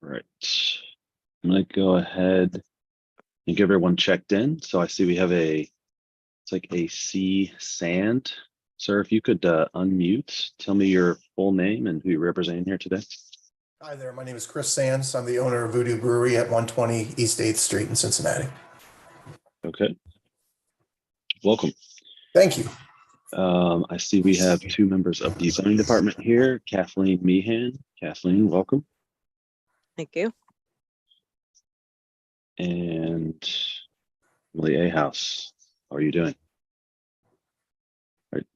Right. I'm going to go ahead and get everyone checked in. So I see we have it's like a C Sand. Sir, if you could unmute, tell me your full name and who you're representing here today. Hi there, my name is Chris Sands. I'm the owner of Voodoo Brewery at 120 East 8th Street in Cincinnati. Okay. Welcome. Thank you. I see we have two members of the zoning department here. Kathleen Meehan. Kathleen, welcome. Thank you. And Emily A. House. How are you doing? All right.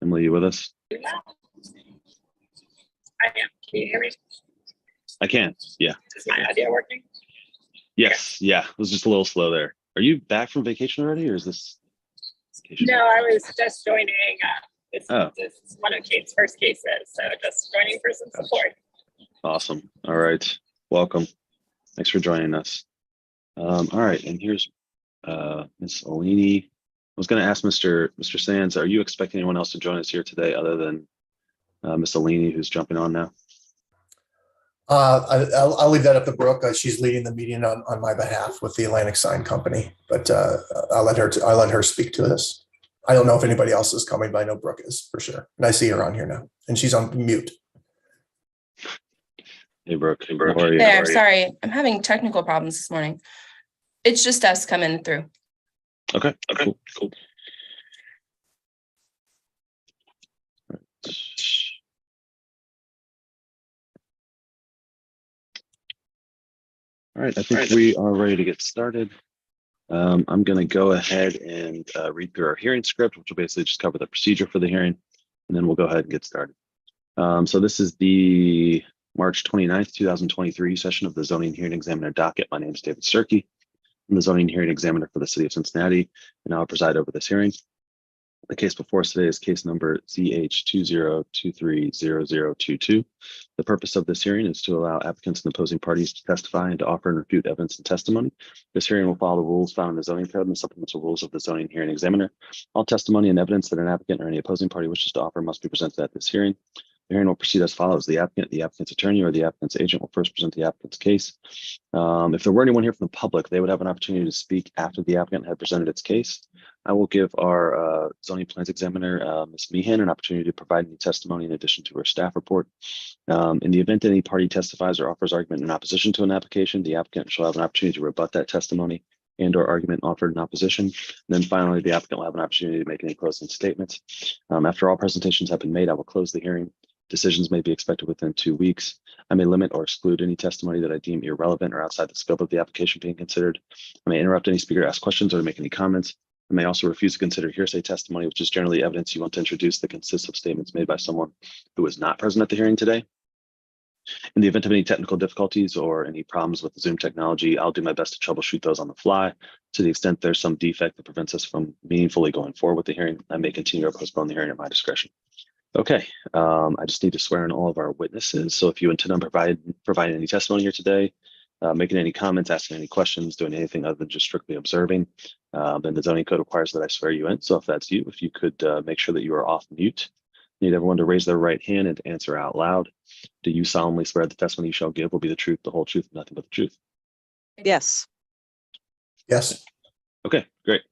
Emily, you with us? I am. Can you hear me? I can. Yeah. Is my audio working? Yes. Yeah. It was just a little slow there. Are you back from vacation already, or is this vacation? No, I was just joining. This is one of Kate's first cases, so just joining for some support. Awesome. All right. Welcome. Thanks for joining us. All right. And here's Ms. Alini. I was going to ask Mr. Sands, are you expecting anyone else to join us here today other than Ms. Alini, who's jumping on now? I'll leave that up to Brooke. She's leading the meeting on my behalf with the Atlantic Sign Company, but I'll let her speak to this. I don't know if anybody else is coming, but I know Brooke is for sure. And I see her on here now, and she's on mute. Hey, Brooke. How are you? There, sorry, I'm having technical problems this morning. It's just us coming through. Okay. Cool. All right, I think we are ready to get started. I'm going to go ahead and read through our hearing script, which will basically just cover the procedure for the hearing, and then we'll go ahead and get started. So this is the March 29th, 2023 session of the Zoning Hearing Examiner docket. My name is David Sturkey. I'm the Zoning Hearing Examiner for the City of Cincinnati, and I'll preside over this hearing. The case before us today is case number ZH20230022. The purpose of this hearing is to allow applicants and opposing parties to testify and to offer and refute evidence and testimony. This hearing will follow the rules found in the zoning code and the supplemental rules of the Zoning Hearing Examiner. All testimony and evidence that an applicant or any opposing party wishes to offer must be presented at this hearing. The hearing will proceed as follows. The applicant's attorney, or the applicant's agent will first present the applicant's case. If there were anyone here from the public, they would have an opportunity to speak after the applicant had presented its case. I will give our zoning plans examiner, Ms. Meehan, an opportunity to provide any testimony in addition to her staff report. In the event any party testifies or offers argument in opposition to an application, the applicant shall have an opportunity to rebut that testimony and or argument offered in opposition. And then finally, the applicant will have an opportunity to make any closing statements. After all presentations have been made, I will close the hearing. Decisions may be expected within 2 weeks. I may limit or exclude any testimony that I deem irrelevant or outside the scope of the application being considered. I may interrupt any speaker to ask questions or to make any comments. I may also refuse to consider hearsay testimony, which is generally evidence you want to introduce that consists of statements made by someone who was not present at the hearing today. In the event of any technical difficulties or any problems with the Zoom technology, I'll do my best to troubleshoot those on the fly. To the extent there's some defect that prevents us from meaningfully going forward with the hearing, I may continue or postpone the hearing at my discretion. Okay, I just need to swear in all of our witnesses. So if you intend on providing any testimony here today, making any comments, asking any questions, doing anything other than just strictly observing, then the zoning code requires that I swear you in. So if that's you, if you could make sure that you are off mute. I need everyone to raise their right hand and to answer out loud. Do you solemnly swear the testimony you shall give will be the truth, the whole truth, and nothing but the truth? Yes. Yes. Okay, great.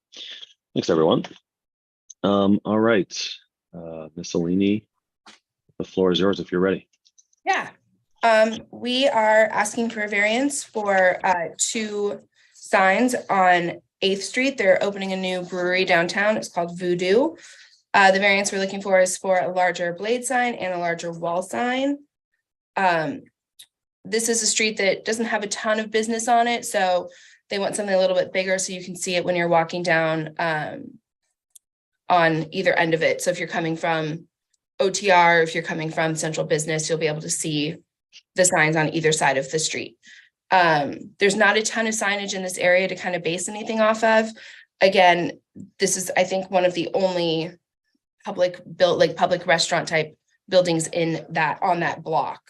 Thanks, everyone. All right, Ms. Alini, the floor is yours if you're ready. Yeah. We are asking for a variance for 2 signs on 8th Street. They're opening a new brewery downtown. It's called Voodoo. The variance we're looking for is for a larger blade sign and a larger wall sign. This is a street that doesn't have a ton of business on it, so they want something a little bit bigger so you can see it when you're walking down on either end of it. So if you're coming from OTR, if you're coming from Central Business, you'll be able to see the signs on either side of the street. There's not a ton of signage in this area to kind of base anything off of. Again, this is, I think, one of the only public restaurant type buildings on that block.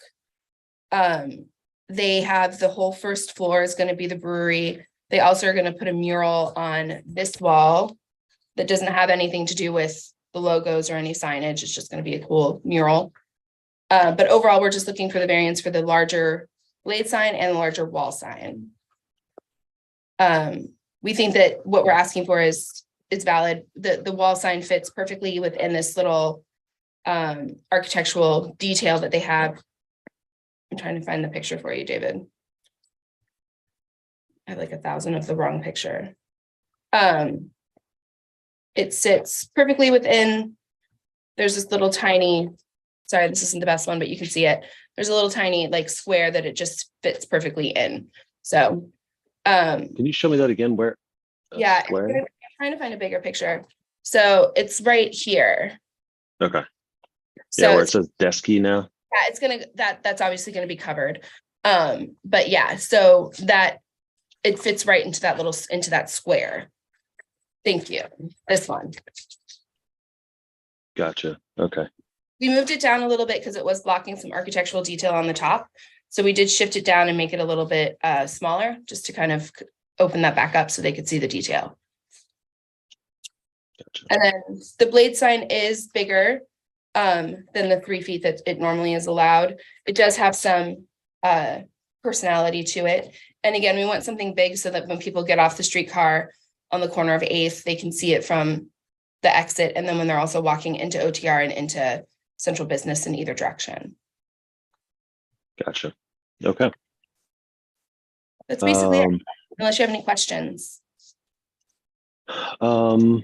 They have the whole first floor is going to be the brewery. They also are going to put a mural on this wall that doesn't have anything to do with the logos or any signage. It's just going to be a cool mural. But overall, we're just looking for the variance for the larger blade sign and the larger wall sign. We think that what we're asking for is valid. The wall sign fits perfectly within this little architectural detail that they have. I'm trying to find the picture for you, David. I have like 1,000 of the wrong picture. It sits perfectly within, there's this little tiny, sorry, this isn't the best one, but you can see it. There's a little tiny like square that it just fits perfectly in. So, Can you show me that again? Where? yeah, Square? I'm trying to find a bigger picture. So it's right here. Okay. So Yeah, where it says desky now. yeah, it's gonna, that's obviously gonna be covered. But yeah, so that it fits right into that little, into that square. Thank you. This one. Gotcha. Okay. We moved it down a little bit because it was blocking some architectural detail on the top. So we did shift it down and make it a little bit smaller, just to kind of open that back up so they could see the detail. Gotcha. And then the blade sign is bigger than the 3 feet that it normally is allowed. It does have some personality to it. And again, we want something big so that when people get off the streetcar on the corner of 8th, they can see it from the exit. And then when they're also walking into OTR and into central business in either direction. Gotcha. Okay. That's basically it, unless you have any questions. I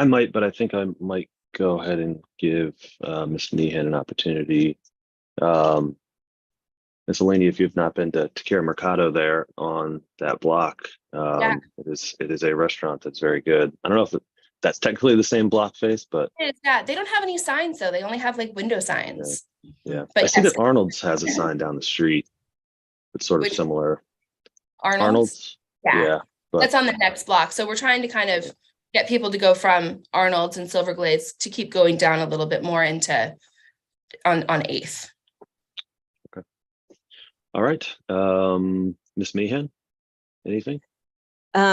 might, but I think I might go ahead and give Ms. Meehan an opportunity. Ms. Eleni, if you've not been to Tequila Mercado there on that block, Yeah. it is a restaurant that's very good. I don't know if that's technically the same block face, but It's that they don't have any signs though. They only have like window signs. yeah. But I see yes. that Arnold's has a sign down the street. It's sort of Which- similar. Arnold's. Yeah. But That's on the next block. So we're trying to kind of get people to go from Arnold's and Silverglades to keep going down a little bit more into on 8th. all right. Ms. Meehan, anything?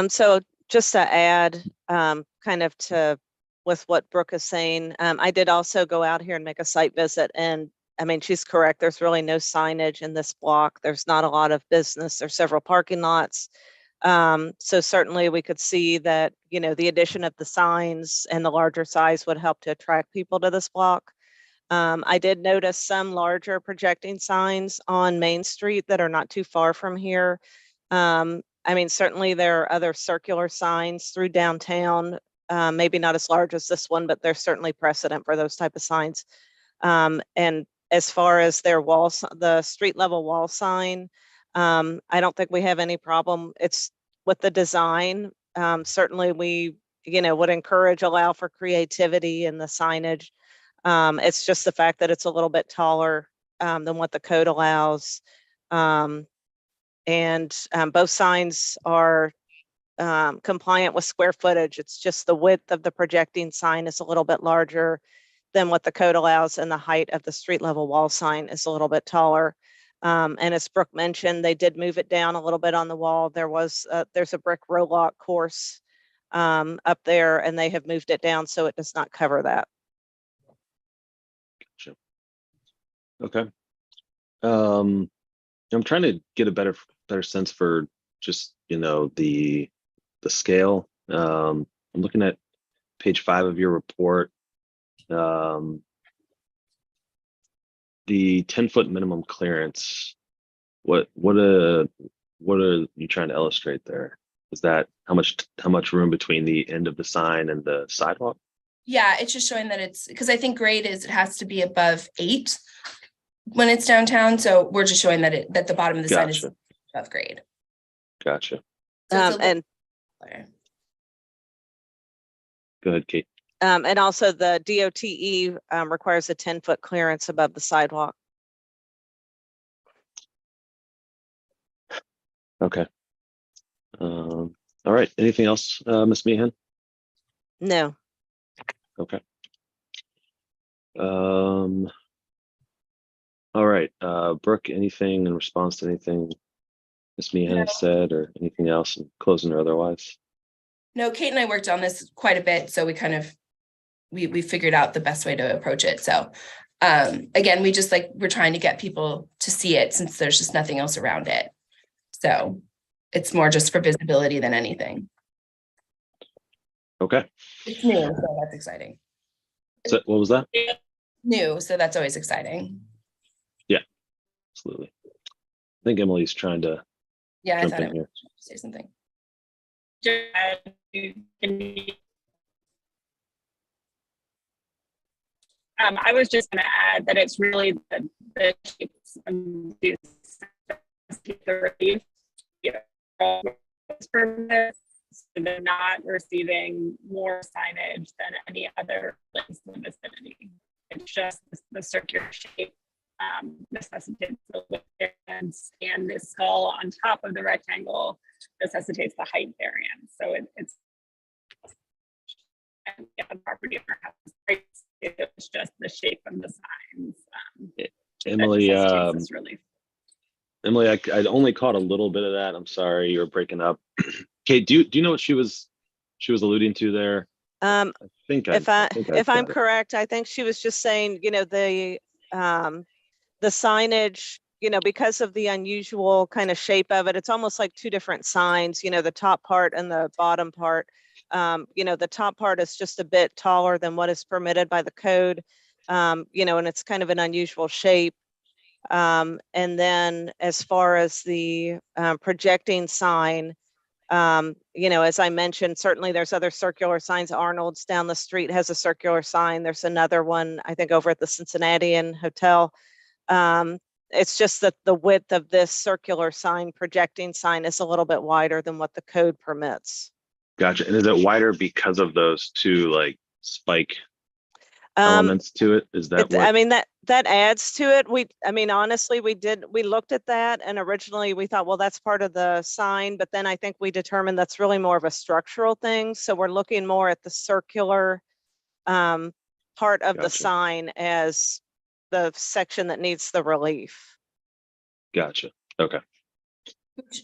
So just to add, kind of to with what Brooke is saying, I did also go out here and make a site visit, and I mean, she's correct. There's really no signage in this block. There's not a lot of business. There's several parking lots. So certainly we could see that, you know, the addition of the signs and the larger size would help to attract people to this block. I did notice some larger projecting signs on Main Street that are not too far from here. I mean, certainly there are other circular signs through downtown, maybe not as large as this one, but there's certainly precedent for those type of signs. And as far as their walls, the street level wall sign, I don't think we have any problem. It's with the design. Certainly we, you know, would allow for creativity in the signage. It's just the fact that it's a little bit taller than what the code allows. And both signs are compliant with square footage. It's just the width of the projecting sign is a little bit larger than what the code allows, and the height of the street level wall sign is a little bit taller. And as Brooke mentioned, they did move it down a little bit on the wall. There's a brick row lock course up there, and they have moved it down so it does not cover that. Gotcha. Okay. I'm trying to get a better sense for just, you know, the scale. I'm looking at page 5 of your report. The 10-foot minimum clearance. What are you trying to illustrate there? Is that how much room between the end of the sign and the sidewalk? Yeah, it's just showing that it's, because I think grade is, it has to be above 8 when it's downtown. So we're just showing that that the bottom of the sign is above grade. Gotcha. So it's And go ahead, Kate. and also the DOTE requires a 10-foot clearance above the sidewalk. Okay. All right. Anything else, Ms. Meehan? No. Okay. All right. Brooke, anything in response to anything Ms. Meehan has said, or anything else in closing or otherwise? No, Kate and I worked on this quite a bit, so we kind of we figured out the best way to approach it. So Again, we're trying to get people to see it since there's just nothing else around it. So it's more just for visibility than anything. Okay. It's new, so that's exciting. So what was that? New, so that's always exciting. Absolutely. I think Emily's trying to Yeah, I jump thought I in would here. say something. I was just going to add that it's really the shapes of these the relief. So they're not receiving more signage than any other place in the vicinity. It's just the circular shape necessitates the width variance, and this skull on top of the rectangle necessitates the height variance. So it's and yeah, the property owner has it's just the shape of the signs. Emily, Relief. Emily, I only caught a little bit of that. I'm sorry, you were breaking up. Kate, do you know what she was alluding to there? I think if got I'm it. correct, I think she was just saying, the signage, because of the unusual kind of shape of it, it's almost like two different signs, the top part and the bottom part. The top part is just a bit taller than what is permitted by the code, and it's kind of an unusual shape. And then as far as the projecting sign, as I mentioned, certainly there's other circular signs. Arnold's down the street has a circular sign. There's another one, I think, over at the Cincinnatian Hotel. It's just that the width of this circular sign, projecting sign, is a little bit wider than what the code permits. Gotcha. And is it wider because of those two like spike elements to it? Is that what? I mean, that adds to it. Honestly, we looked at that, and originally we thought, well, that's part of the sign, but then I think we determined that's really more of a structural thing. So we're looking more at the circular part of the Gotcha. sign as the section that needs the relief. Gotcha. Okay.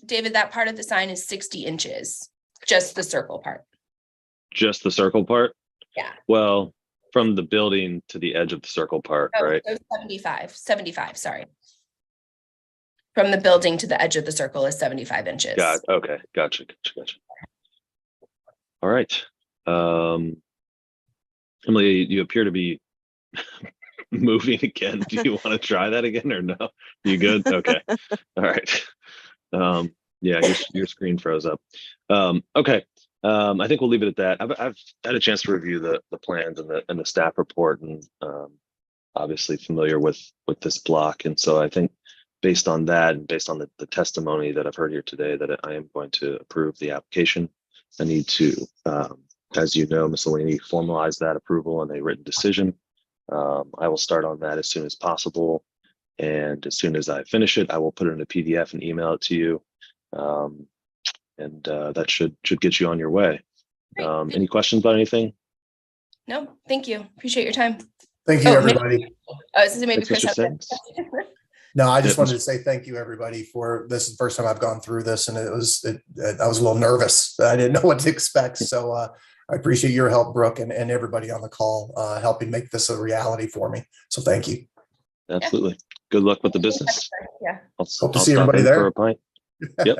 David, that part of the sign is 60 inches, just the circle part. Just the circle part? Yeah. Well, from the building to the edge of the circle part, right? So 75, sorry. From the building to the edge of the circle is 75 inches. Okay. Gotcha. All right. Emily, you appear to be moving again. Do you want to try that again or no? You good? Okay. All right. Yeah, your screen froze up. Okay. I think we'll leave it at that. I've had a chance to review the plans and the staff report, and obviously familiar with this block. And so I think based on that, and based on the testimony that I've heard here today, that I am going to approve the application. I need to, as you know, Ms. Alini, formalize that approval in a written decision. I will start on that as soon as possible. And as soon as I finish it, I will put it in a PDF and email it to you. And that should get you on your way. Any questions about anything? No, thank you. Appreciate your time. Thank you, everybody. Maybe Chris has No, I just wanted to say thank you, everybody, for this. Is the first time I've gone through this, and I was a little nervous. I didn't know what to expect. So I appreciate your help, Brooke, and everybody on the call helping make this a reality for me. So thank you. Absolutely. Good luck with the business. Yeah. Hope to see everybody there. For a pint. Yep.